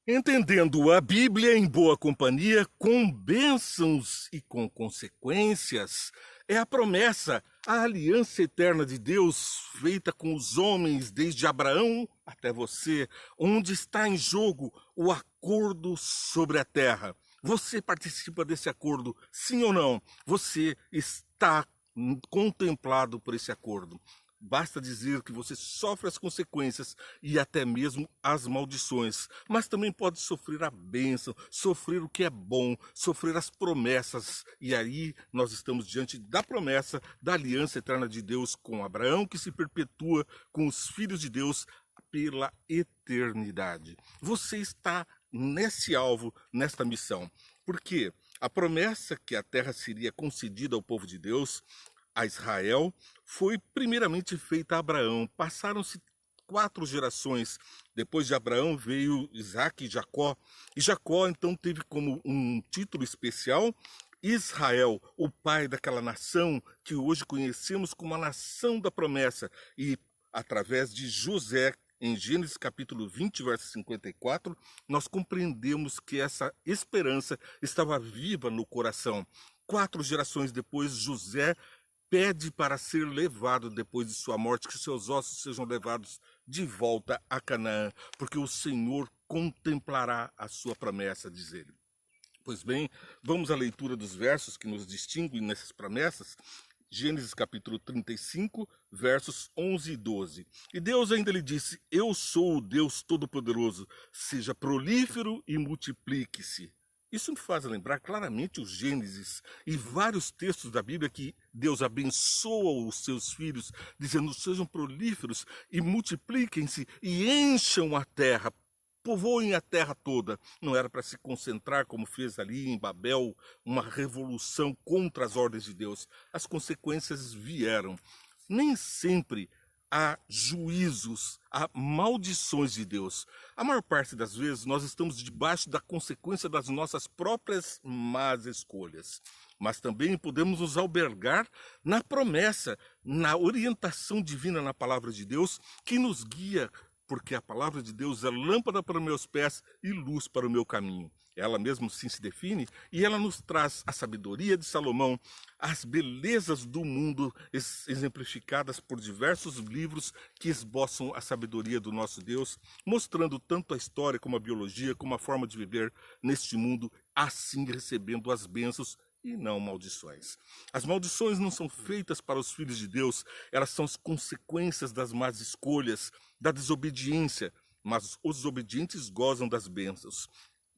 Entendendo a Bíblia em boa companhia, com bênçãos e com consequências, é a promessa, a aliança eterna de Deus feita com os homens desde Abraão até você, onde está em jogo o acordo sobre a terra. Você participa desse acordo, sim ou não? Você está contemplado por esse acordo. Basta dizer que você sofre as consequências e até mesmo as maldições, mas também pode sofrer a bênção, sofrer o que é bom, sofrer as promessas. E aí nós estamos diante da promessa da aliança eterna de Deus com Abraão, que se perpetua com os filhos de Deus pela eternidade. Você está nesse alvo, nesta missão. Porque a promessa que a terra seria concedida ao povo de Deus, a Israel, foi primeiramente feita a Abraão. Passaram-se 4 gerações. Depois de Abraão veio Isaac e Jacó. E Jacó então teve como um título especial Israel, o pai daquela nação que hoje conhecemos como a nação da promessa. E através de José, em Gênesis capítulo 20, verso 54, nós compreendemos que essa esperança estava viva no coração. 4 gerações depois, José pede para ser levado depois de sua morte, que seus ossos sejam levados de volta a Canaã, porque o Senhor contemplará a sua promessa, diz ele. Pois bem, vamos à leitura dos versos que nos distinguem nessas promessas. Gênesis capítulo 35, versos 11 e 12. E Deus ainda lhe disse: eu sou o Deus Todo-Poderoso, seja prolífero e multiplique-se. Isso me faz lembrar claramente o Gênesis e vários textos da Bíblia que Deus abençoa os seus filhos, dizendo: sejam prolíferos e multipliquem-se e encham a terra, povoem a terra toda. Não era para se concentrar, como fez ali em Babel, uma revolução contra as ordens de Deus. As consequências vieram. Nem sempre há juízos, há maldições de Deus. A maior parte das vezes nós estamos debaixo da consequência das nossas próprias más escolhas. Mas também podemos nos albergar na promessa, na orientação divina na palavra de Deus, que nos guia, porque a palavra de Deus é lâmpada para os meus pés e luz para o meu caminho. Ela mesmo assim se define e ela nos traz a sabedoria de Salomão, as belezas do mundo exemplificadas por diversos livros que esboçam a sabedoria do nosso Deus, mostrando tanto a história como a biologia, como a forma de viver neste mundo, assim recebendo as bênçãos e não maldições. As maldições não são feitas para os filhos de Deus, elas são as consequências das más escolhas, da desobediência, mas os obedientes gozam das bênçãos.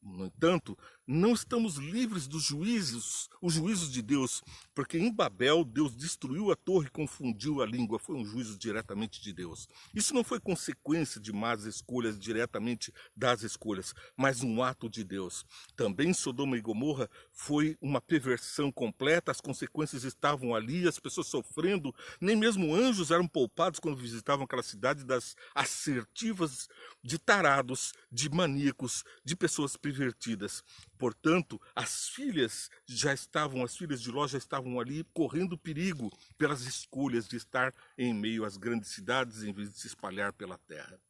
No entanto, não estamos livres dos juízos, os juízos de Deus, porque em Babel Deus destruiu a torre e confundiu a língua. Foi um juízo diretamente de Deus. Isso não foi consequência de más escolhas diretamente das escolhas, mas um ato de Deus. Também Sodoma e Gomorra foi uma perversão completa, as consequências estavam ali, as pessoas sofrendo, nem mesmo anjos eram poupados quando visitavam aquela cidade das assertivas de tarados, de maníacos, de pessoas pervertidas. Portanto, as filhas de Ló já estavam ali correndo perigo pelas escolhas de estar em meio às grandes cidades em vez de se espalhar pela terra.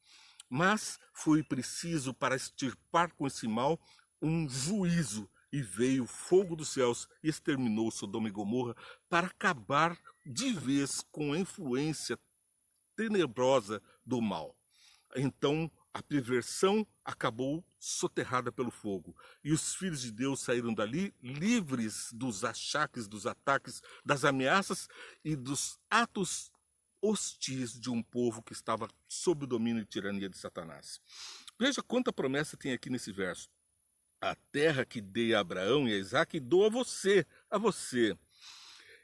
Mas foi preciso, para extirpar com esse mal, um juízo, e veio fogo dos céus e exterminou Sodoma e Gomorra para acabar de vez com a influência tenebrosa do mal. Então, a perversão acabou soterrada pelo fogo. E os filhos de Deus saíram dali livres dos achaques, dos ataques, das ameaças e dos atos hostis de um povo que estava sob o domínio e tirania de Satanás. Veja quanta promessa tem aqui nesse verso. A terra que dei a Abraão e a Isaque dou a você.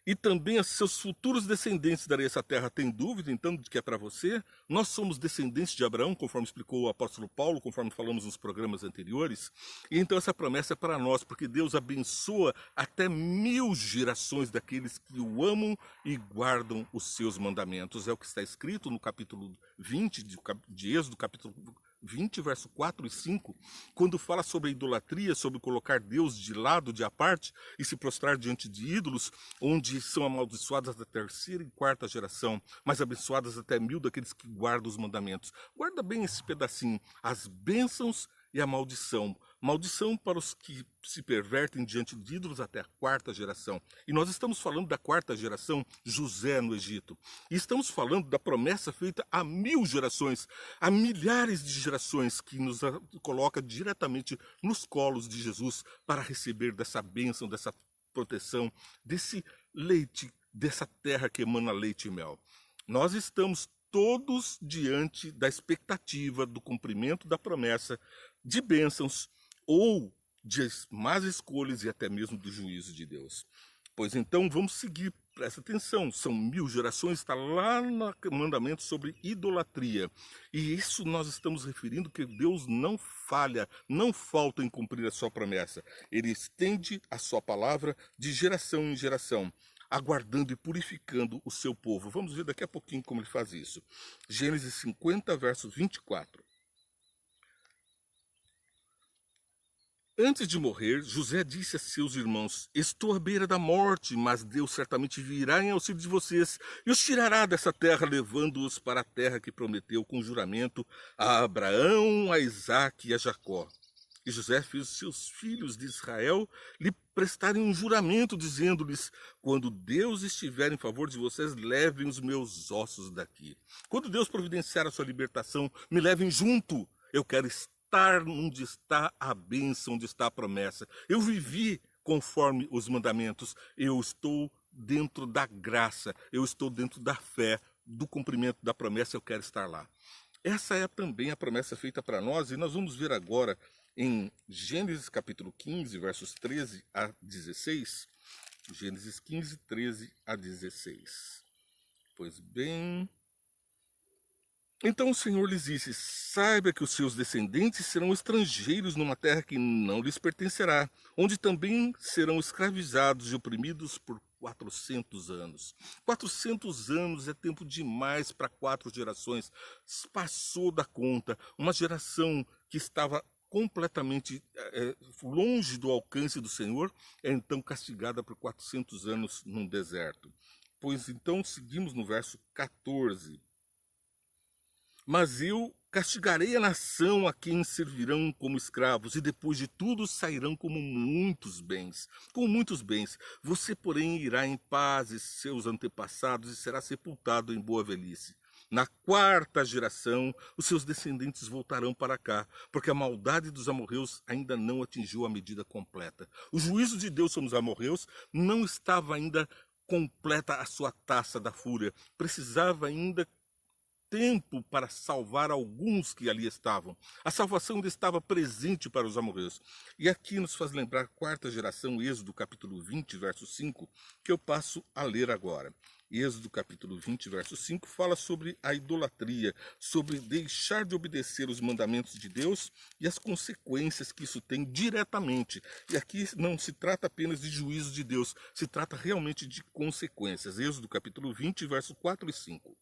E também a seus futuros descendentes darei essa terra. Tem dúvida, então, de que é para você? Nós somos descendentes de Abraão, conforme explicou o apóstolo Paulo, conforme falamos nos programas anteriores. E então essa promessa é para nós, porque Deus abençoa até 1000 gerações daqueles que o amam e guardam os seus mandamentos. É o que está escrito no capítulo 20 de Êxodo, capítulo 20, verso 4 e 5, quando fala sobre a idolatria, sobre colocar Deus de lado, de à parte, e se prostrar diante de ídolos, onde são amaldiçoadas da terceira e quarta geração, mas abençoadas até 1000 daqueles que guardam os mandamentos. Guarda bem esse pedacinho, as bênçãos e a maldição. Maldição para os que se pervertem diante de ídolos até a quarta geração. E nós estamos falando da quarta geração, José no Egito. E estamos falando da promessa feita a 1000 gerações, a milhares de gerações, que nos coloca diretamente nos colos de Jesus para receber dessa bênção, dessa proteção, desse leite, dessa terra que emana leite e mel. Nós estamos todos diante da expectativa do cumprimento da promessa de bênçãos ou de más escolhas e até mesmo do juízo de Deus. Pois então vamos seguir, presta atenção, são 1000 gerações, está lá no mandamento sobre idolatria. E isso nós estamos referindo que Deus não falha, não falta em cumprir a sua promessa. Ele estende a sua palavra de geração em geração, aguardando e purificando o seu povo. Vamos ver daqui a pouquinho como ele faz isso. Gênesis 50, verso 24. Antes de morrer, José disse a seus irmãos: estou à beira da morte, mas Deus certamente virá em auxílio de vocês e os tirará dessa terra, levando-os para a terra que prometeu com juramento a Abraão, a Isaque e a Jacó. E José fez seus filhos de Israel lhe prestarem um juramento, dizendo-lhes: quando Deus estiver em favor de vocês, levem os meus ossos daqui. Quando Deus providenciar a sua libertação, me levem junto. Eu quero estar onde está a bênção, onde está a promessa. Eu vivi conforme os mandamentos. Eu estou dentro da graça. Eu estou dentro da fé, do cumprimento da promessa. Eu quero estar lá. Essa é também a promessa feita para nós, e nós vamos ver agora em Gênesis capítulo 15, versos 13 a 16. Gênesis 15, 13 a 16. Pois bem... Então o Senhor lhes disse: saiba que os seus descendentes serão estrangeiros numa terra que não lhes pertencerá, onde também serão escravizados e oprimidos por 400 anos. 400 anos é tempo demais para 4 gerações. Passou da conta. Uma geração que estava completamente longe do alcance do Senhor é então castigada por 400 anos num deserto. Pois então seguimos no verso 14. Mas eu castigarei a nação a quem servirão como escravos, e depois de tudo sairão com muitos bens. Você, porém, irá em paz e seus antepassados, e será sepultado em boa velhice. Na 4ª geração, os seus descendentes voltarão para cá, porque a maldade dos amorreus ainda não atingiu a medida completa. O juízo de Deus sobre os amorreus não estava ainda completa a sua taça da fúria. Precisava ainda tempo para salvar alguns que ali estavam. A salvação ainda estava presente para os amorreus. E aqui nos faz lembrar a 4ª geração, Êxodo capítulo 20, verso 5, que eu passo a ler agora. Êxodo capítulo 20, verso 5, fala sobre a idolatria, sobre deixar de obedecer os mandamentos de Deus e as consequências que isso tem diretamente. E aqui não se trata apenas de juízo de Deus, se trata realmente de consequências. Êxodo capítulo 20, verso 4 e 5.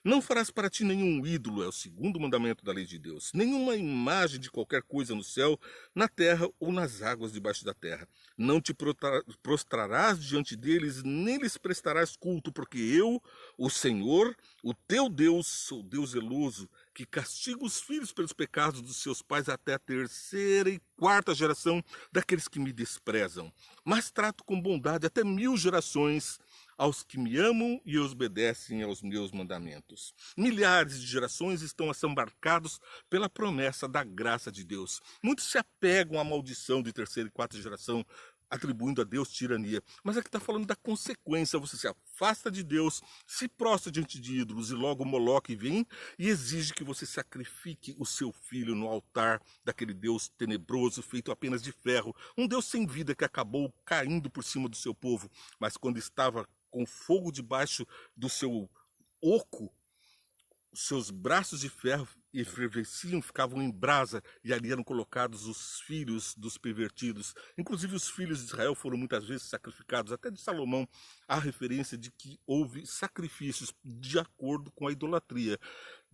Não farás para ti nenhum ídolo, é o 2º mandamento da lei de Deus, nenhuma imagem de qualquer coisa no céu, na terra ou nas águas debaixo da terra. Não te prostrarás diante deles, nem lhes prestarás culto, porque eu, o Senhor, o teu Deus, sou Deus zeloso, que castiga os filhos pelos pecados dos seus pais até a 3ª e 4ª geração daqueles que me desprezam. Mas trato com bondade até 1000 gerações aos que me amam e obedecem aos meus mandamentos. Milhares de gerações estão assambarcados pela promessa da graça de Deus. Muitos se apegam à maldição de 3ª e 4ª geração, atribuindo a Deus tirania. Mas aqui está falando da consequência. Você se afasta de Deus, se prostra diante de ídolos, e logo Moloque vem e exige que você sacrifique o seu filho no altar daquele Deus tenebroso, feito apenas de ferro. Um Deus sem vida que acabou caindo por cima do seu povo. Mas quando estava com fogo debaixo do seu oco, os seus braços de ferro efervesciam, ficavam em brasa, e ali eram colocados os filhos dos pervertidos. Inclusive os filhos de Israel foram muitas vezes sacrificados, até de Salomão há referência de que houve sacrifícios de acordo com a idolatria.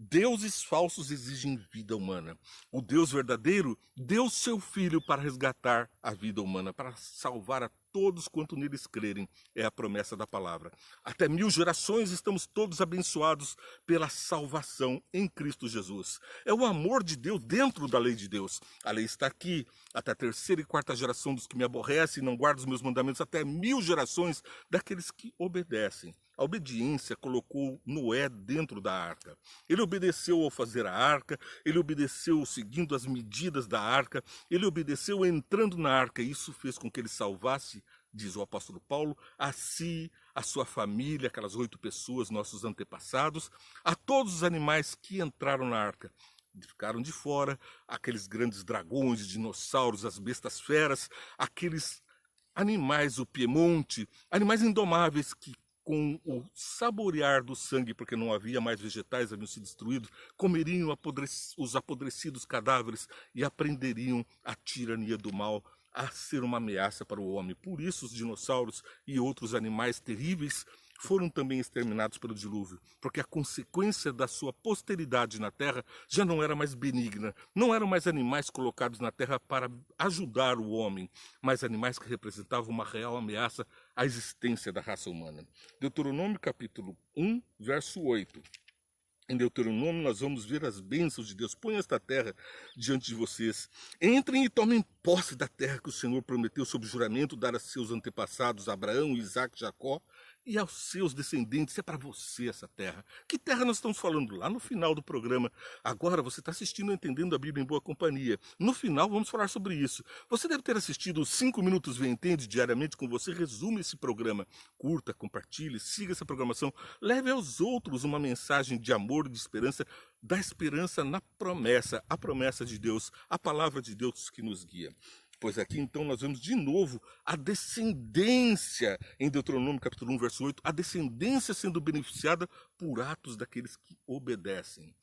Deuses falsos exigem vida humana. O Deus verdadeiro deu seu Filho para resgatar a vida humana, para salvar a todos quanto neles crerem. É a promessa da palavra. Até 1000 gerações estamos todos abençoados pela salvação em Cristo Jesus. É o amor de Deus dentro da lei de Deus. A lei está aqui, até a 3ª e 4ª geração dos que me aborrecem e não guardam os meus mandamentos, até 1000 gerações daqueles que obedecem. A obediência colocou Noé dentro da arca. Ele obedeceu ao fazer a arca, ele obedeceu seguindo as medidas da arca, ele obedeceu entrando na arca. E isso fez com que ele salvasse, diz o apóstolo Paulo, a si, a sua família, aquelas 8 pessoas, nossos antepassados, a todos os animais que entraram na arca. Ficaram de fora aqueles grandes dragões, dinossauros, as bestas feras, aqueles animais, o Piemonte, animais indomáveis que, com o saborear do sangue, porque não havia mais vegetais, haviam sido destruídos, comeriam os apodrecidos cadáveres e aprenderiam a tirania do mal a ser uma ameaça para o homem. Por isso os dinossauros e outros animais terríveis foram também exterminados pelo dilúvio, porque a consequência da sua posteridade na terra já não era mais benigna, não eram mais animais colocados na terra para ajudar o homem, mas animais que representavam uma real ameaça à existência da raça humana. Deuteronômio capítulo 1, verso 8. Em Deuteronômio nós vamos ver as bênçãos de Deus. Põe esta terra diante de vocês. Entrem e tomem posse da terra que o Senhor prometeu sob juramento dar a seus antepassados, Abraão, Isaque, Jacó, e aos seus descendentes. É para você essa terra. Que terra nós estamos falando? Lá no final do programa. Agora você está assistindo Entendendo a Bíblia em Boa Companhia. No final vamos falar sobre isso. Você deve ter assistido os 5 Minutos Vem Entende diariamente com você. Resume esse programa. Curta, compartilhe, siga essa programação. Leve aos outros uma mensagem de amor e de esperança. Da esperança na promessa. A promessa de Deus. A palavra de Deus que nos guia. Pois aqui então nós vemos de novo a descendência, em Deuteronômio capítulo 1, verso 8, a descendência sendo beneficiada por atos daqueles que obedecem.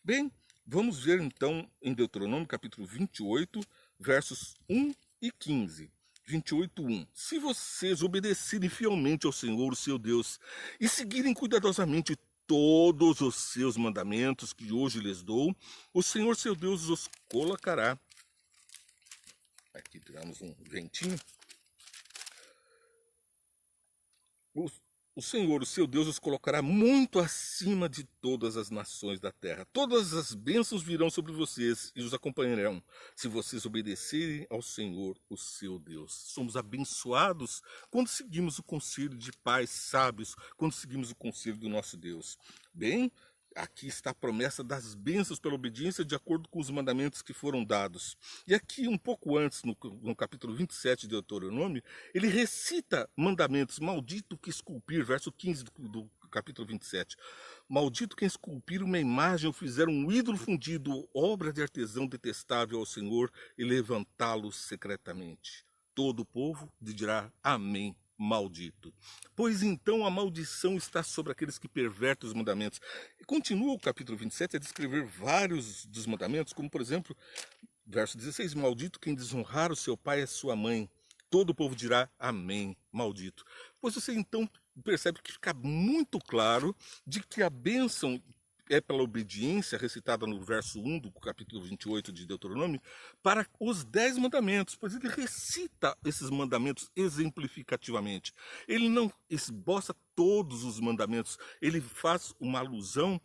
Bem, vamos ver então em Deuteronômio capítulo 28, versos 1 e 15. 28:1. Se vocês obedecerem fielmente ao Senhor, o seu Deus, e seguirem cuidadosamente todos os seus mandamentos que hoje lhes dou, o Senhor, seu Deus, os colocará. Aqui tiramos um ventinho. O Senhor, o seu Deus, os colocará muito acima de todas as nações da terra. Todas as bênçãos virão sobre vocês e os acompanharão, se vocês obedecerem ao Senhor, o seu Deus. Somos abençoados quando seguimos o conselho de pais sábios, quando seguimos o conselho do nosso Deus. Bem, aqui está a promessa das bênçãos pela obediência de acordo com os mandamentos que foram dados. E aqui, um pouco antes, no capítulo 27 de Deuteronômio, ele recita mandamentos. Maldito que esculpir, verso 15 do capítulo 27. Maldito quem esculpir uma imagem ou fizer um ídolo fundido, obra de artesão detestável ao Senhor, e levantá-lo secretamente. Todo o povo dirá amém. Maldito. Pois então a maldição está sobre aqueles que pervertem os mandamentos. E continua o capítulo 27 a descrever vários dos mandamentos, como por exemplo, verso 16, maldito quem desonrar o seu pai e a sua mãe. Todo o povo dirá amém, maldito. Pois você então percebe que fica muito claro de que a bênção é pela obediência, recitada no verso 1 do capítulo 28 de Deuteronômio, para os 10 mandamentos, pois ele recita esses mandamentos exemplificativamente. Ele não esboça todos os mandamentos, ele faz uma alusão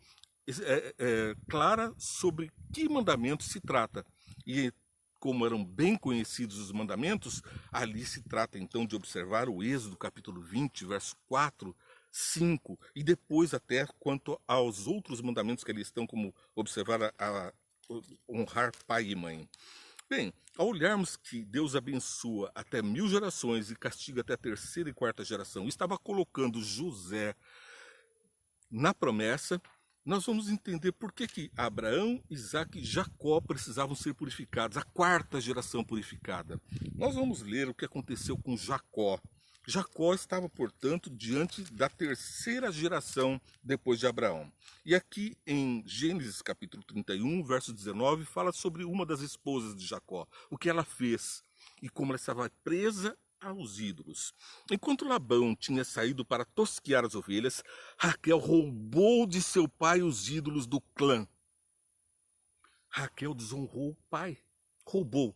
clara sobre que mandamento se trata. E como eram bem conhecidos os mandamentos, ali se trata então de observar o Êxodo capítulo 20, verso 4, 5, e depois até quanto aos outros mandamentos que ali estão, como observar a honrar pai e mãe. Bem, ao olharmos que Deus abençoa até 1000 gerações e castiga até a 3ª e 4ª geração, estava colocando José na promessa, nós vamos entender por que Abraão, Isaque e Jacó precisavam ser purificados, a 4ª geração purificada. Nós vamos ler o que aconteceu com Jacó. Jacó estava, portanto, diante da terceira geração depois de Abraão. E aqui em Gênesis capítulo 31, verso 19, fala sobre uma das esposas de Jacó, o que ela fez e como ela estava presa aos ídolos. Enquanto Labão tinha saído para tosquear as ovelhas, Raquel roubou de seu pai os ídolos do clã. Raquel desonrou o pai. Roubou.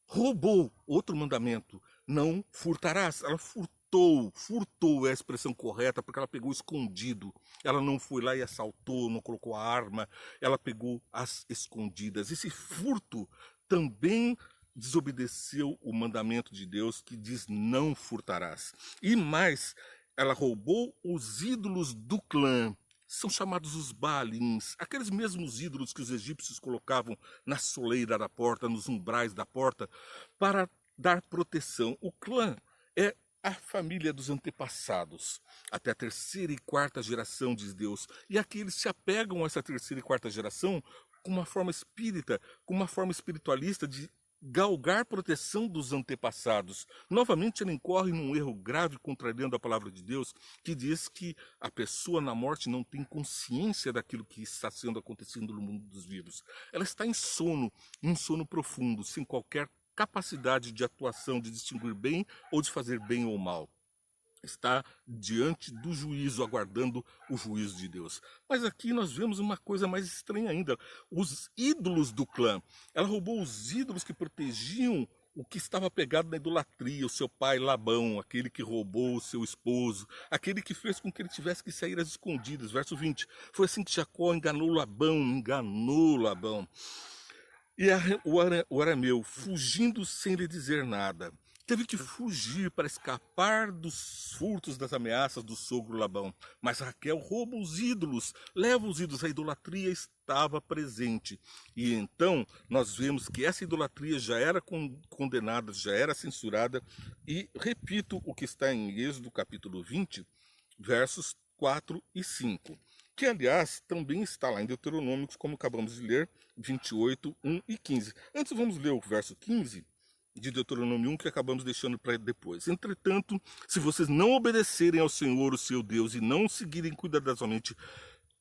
Roubou. Outro mandamento. Não furtarás. Ela furtou. Furtou é a expressão correta, porque ela pegou escondido. Ela não foi lá e assaltou, não colocou a arma. Ela pegou as escondidas. Esse furto também desobedeceu o mandamento de Deus que diz não furtarás. E mais, ela roubou os ídolos do clã. São chamados os Baalins, aqueles mesmos ídolos que os egípcios colocavam na soleira da porta, nos umbrais da porta, para dar proteção. O clã é a família dos antepassados, até a terceira e quarta geração, diz Deus. E aqui eles se apegam a essa terceira e quarta geração com uma forma espírita, com uma forma espiritualista de galgar proteção dos antepassados. Novamente ele incorre num erro grave contrariando a palavra de Deus, que diz que a pessoa na morte não tem consciência daquilo que está sendo acontecendo no mundo dos vivos. Ela está em sono, um sono profundo, sem qualquer capacidade de atuação, de distinguir bem ou de fazer bem ou mal. Está diante do juízo, aguardando o juízo de Deus. Mas aqui nós vemos uma coisa mais estranha ainda. Os ídolos do clã. Ela roubou os ídolos que protegiam o que estava pegado na idolatria, o seu pai Labão, aquele que roubou o seu esposo, aquele que fez com que ele tivesse que sair às escondidas. Verso 20. Foi assim que Jacó enganou Labão. E o arameu, fugindo sem lhe dizer nada, teve que fugir para escapar dos furtos, das ameaças do sogro Labão. Mas Raquel rouba os ídolos, leva os ídolos, a idolatria estava presente. E então nós vemos que essa idolatria já era condenada, já era censurada. E repito o que está em Êxodo capítulo 20, versos 4 e 5. Que, aliás, também está lá em Deuteronômio, como acabamos de ler, 28, 1 e 15. Antes vamos ler o verso 15 de Deuteronômio 1, que acabamos deixando para depois. Entretanto, se vocês não obedecerem ao Senhor, o seu Deus, e não seguirem cuidadosamente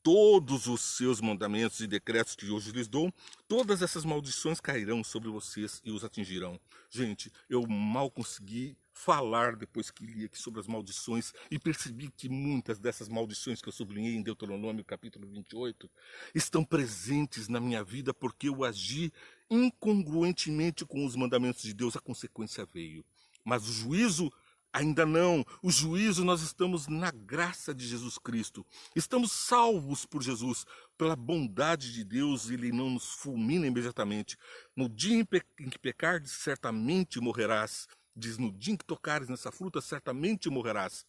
todos os seus mandamentos e decretos que hoje lhes dou, todas essas maldições cairão sobre vocês e os atingirão. Gente, eu mal consegui falar depois que li aqui sobre as maldições e percebi que muitas dessas maldições que eu sublinhei em Deuteronômio capítulo 28 estão presentes na minha vida porque eu agi incongruentemente com os mandamentos de Deus. A consequência veio. Mas o juízo ainda não. O juízo, nós estamos na graça de Jesus Cristo. Estamos salvos por Jesus, pela bondade de Deus. Ele não nos fulmina imediatamente. No dia em que pecardes, certamente morrerás. Diz, no dia em que tocares nessa fruta, certamente morrerás.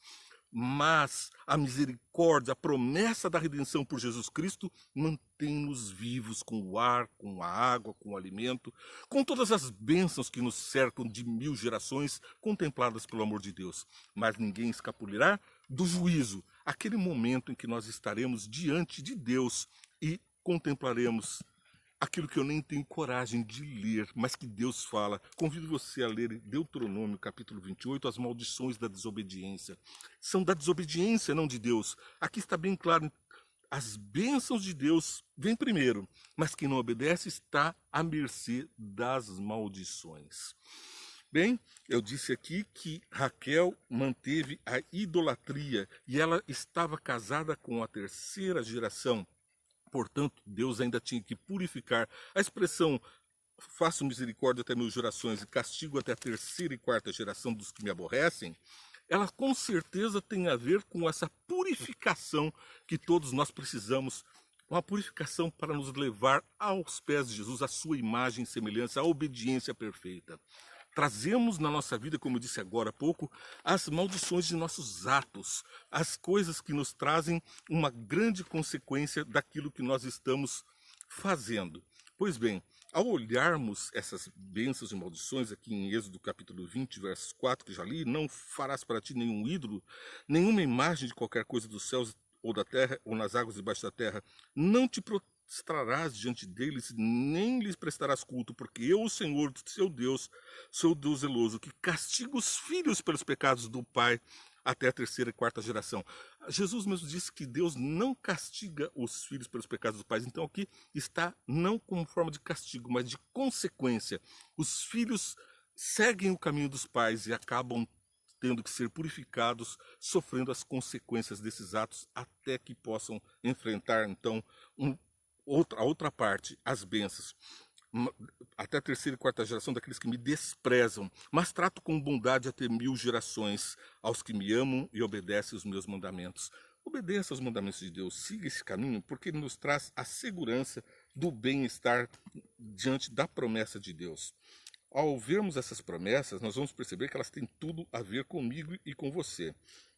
Mas a misericórdia, a promessa da redenção por Jesus Cristo mantém-nos vivos com o ar, com a água, com o alimento, com todas as bênçãos que nos cercam de 1000 gerações contempladas pelo amor de Deus. Mas ninguém escapulirá do juízo, aquele momento em que nós estaremos diante de Deus e contemplaremos aquilo que eu nem tenho coragem de ler, mas que Deus fala. Convido você a ler Deuteronômio, capítulo 28, as maldições da desobediência. São da desobediência, não de Deus. Aqui está bem claro, as bênçãos de Deus vêm primeiro, mas quem não obedece está à mercê das maldições. Bem, eu disse aqui que Raquel manteve a idolatria e ela estava casada com a terceira geração. Portanto, Deus ainda tinha que purificar. A expressão faço misericórdia até 1000 gerações e castigo até a terceira e quarta geração dos que me aborrecem, ela com certeza tem a ver com essa purificação que todos nós precisamos, uma purificação para nos levar aos pés de Jesus, à sua imagem e semelhança, à obediência perfeita. Trazemos na nossa vida, como eu disse agora há pouco, as maldições de nossos atos, as coisas que nos trazem uma grande consequência daquilo que nós estamos fazendo. Pois bem, ao olharmos essas bênçãos e maldições aqui em Êxodo capítulo 20, versos 4, que já li, não farás para ti nenhum ídolo, nenhuma imagem de qualquer coisa dos céus ou da terra, ou nas águas debaixo da terra, não te prostrarás diante deles, nem lhes prestarás culto, porque eu, o Senhor, seu Deus, sou Deus zeloso, que castiga os filhos pelos pecados do pai até a terceira e quarta geração. Jesus mesmo disse que Deus não castiga os filhos pelos pecados dos pais. Então aqui está não como forma de castigo, mas de consequência. Os filhos seguem o caminho dos pais e acabam tendo que ser purificados, sofrendo as consequências desses atos, até que possam enfrentar, então, a outra parte, as bênçãos. Até a terceira e quarta geração daqueles que me desprezam, mas trato com bondade até 1000 gerações aos que me amam e obedecem os meus mandamentos. Obedeça aos mandamentos de Deus, siga esse caminho, porque ele nos traz a segurança do bem-estar diante da promessa de Deus. Ao vermos essas promessas, nós vamos perceber que elas têm tudo a ver comigo e com você.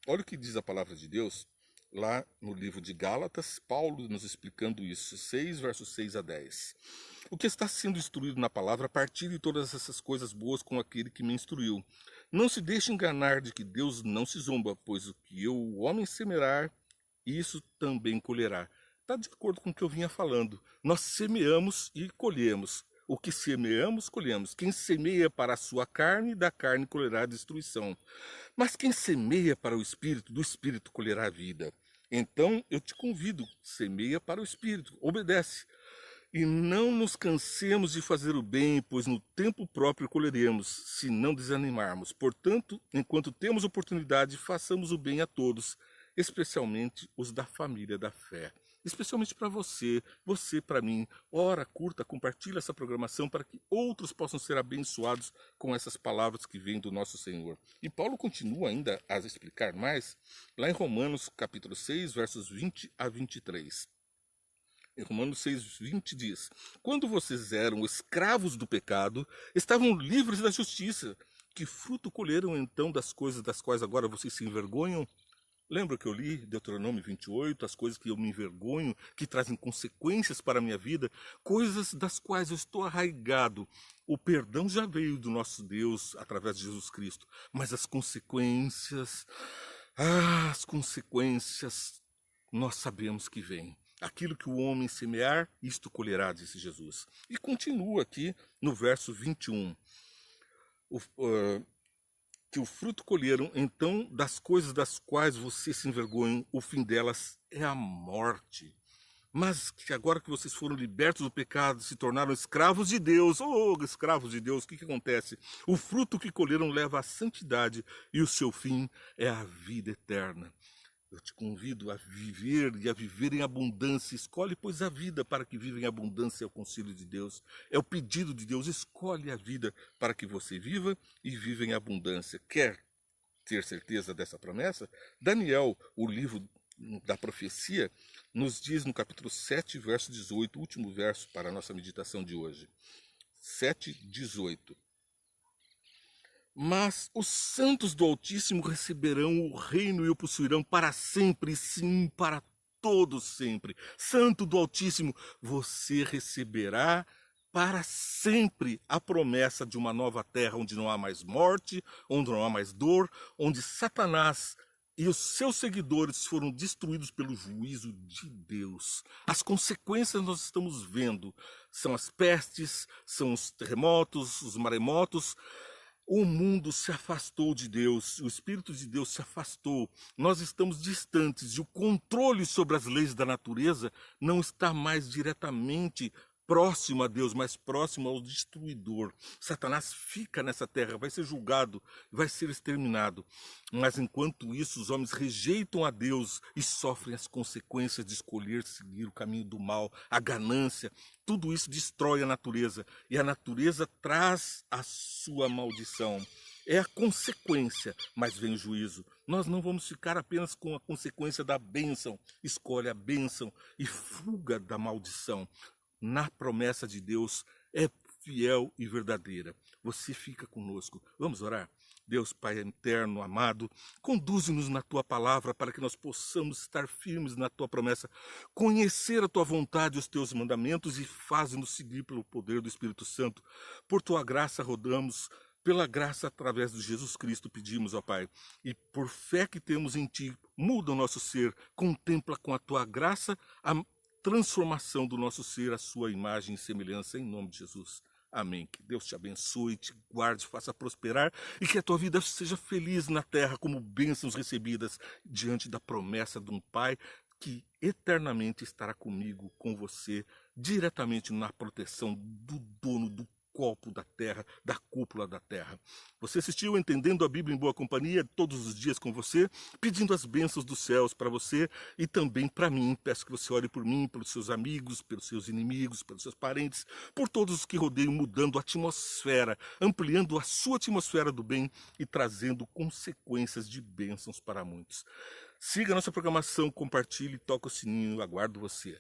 Olha o que diz a palavra de Deus lá no livro de Gálatas, Paulo nos explicando isso, 6, versos 6 a 10. O que está sendo instruído na palavra, partilhe todas essas coisas boas com aquele que me instruiu. Não se deixe enganar de que Deus não se zomba, pois o que o homem semear, isso também colherá. Está de acordo com o que eu vinha falando. Nós semeamos e colhemos. O que semeamos, colhemos. Quem semeia para a sua carne, da carne colherá a destruição. Mas quem semeia para o Espírito, do Espírito colherá a vida. Então, eu te convido, semeia para o Espírito, obedece. E não nos cansemos de fazer o bem, pois no tempo próprio colheremos, se não desanimarmos. Portanto, enquanto temos oportunidade, façamos o bem a todos, especialmente os da família da fé. Especialmente para você para mim. Ora, curta, compartilha essa programação para que outros possam ser abençoados com essas palavras que vêm do nosso Senhor. E Paulo continua ainda a explicar mais, lá em Romanos capítulo 6, versos 20 a 23. Em Romanos 6, 20 diz: quando vocês eram escravos do pecado, estavam livres da justiça. Que fruto colheram então das coisas das quais agora vocês se envergonham? Lembra que eu li Deuteronômio 28, as coisas que eu me envergonho, que trazem consequências para a minha vida, coisas das quais eu estou arraigado. O perdão já veio do nosso Deus através de Jesus Cristo, mas as consequências nós sabemos que vêm. Aquilo que o homem semear, isto colherá, disse Jesus. E continua aqui no verso 21. Que o fruto colheram, então, das coisas das quais vocês se envergonham, o fim delas é a morte. Mas que agora que vocês foram libertos do pecado, se tornaram escravos de Deus. Escravos de Deus, o que acontece? O fruto que colheram leva à santidade e o seu fim é a vida eterna. Eu te convido a viver e a viver em abundância. Escolhe, pois, a vida para que viva em abundância, é o conselho de Deus. É o pedido de Deus. Escolhe a vida para que você viva e viva em abundância. Quer ter certeza dessa promessa? Daniel, o livro da profecia, nos diz no capítulo 7, verso 18, o último verso para a nossa meditação de hoje. 7, 18. Mas os santos do Altíssimo receberão o reino e o possuirão para sempre, sim, para todos sempre. Santo do Altíssimo, você receberá para sempre a promessa de uma nova terra onde não há mais morte, onde não há mais dor, onde Satanás e os seus seguidores foram destruídos pelo juízo de Deus. As consequências nós estamos vendo. São as pestes, são os terremotos, os maremotos. O mundo se afastou de Deus, o Espírito de Deus se afastou. Nós estamos distantes e o controle sobre as leis da natureza não está mais diretamente próximo a Deus, mas próximo ao destruidor. Satanás fica nessa terra, vai ser julgado, vai ser exterminado. Mas enquanto isso, os homens rejeitam a Deus e sofrem as consequências de escolher seguir o caminho do mal, a ganância. Tudo isso destrói a natureza e a natureza traz a sua maldição. É a consequência, mas vem o juízo. Nós não vamos ficar apenas com a consequência da bênção. Escolhe a bênção e fuga da maldição. Na promessa de Deus é fiel e verdadeira. Você fica conosco. Vamos orar? Deus Pai eterno, amado, conduze-nos na Tua palavra para que nós possamos estar firmes na Tua promessa, conhecer a Tua vontade e os Teus mandamentos e faze-nos seguir pelo poder do Espírito Santo. Por Tua graça rodamos, pela graça através de Jesus Cristo pedimos, ó Pai, e por fé que temos em Ti, muda o nosso ser, contempla com a Tua graça transformação do nosso ser à sua imagem e semelhança, em nome de Jesus. Amém. Que Deus te abençoe, te guarde, faça prosperar e que a tua vida seja feliz na terra como bênçãos recebidas diante da promessa de um Pai que eternamente estará comigo, com você, diretamente na proteção do dono do copo da terra, da cúpula da terra. Você assistiu Entendendo a Bíblia em Boa Companhia, todos os dias com você, pedindo as bênçãos dos céus para você e também para mim. Peço que você ore por mim, pelos seus amigos, pelos seus inimigos, pelos seus parentes, por todos os que rodeiam, mudando a atmosfera, ampliando a sua atmosfera do bem e trazendo consequências de bênçãos para muitos. Siga a nossa programação, compartilhe, toque o sininho, aguardo você.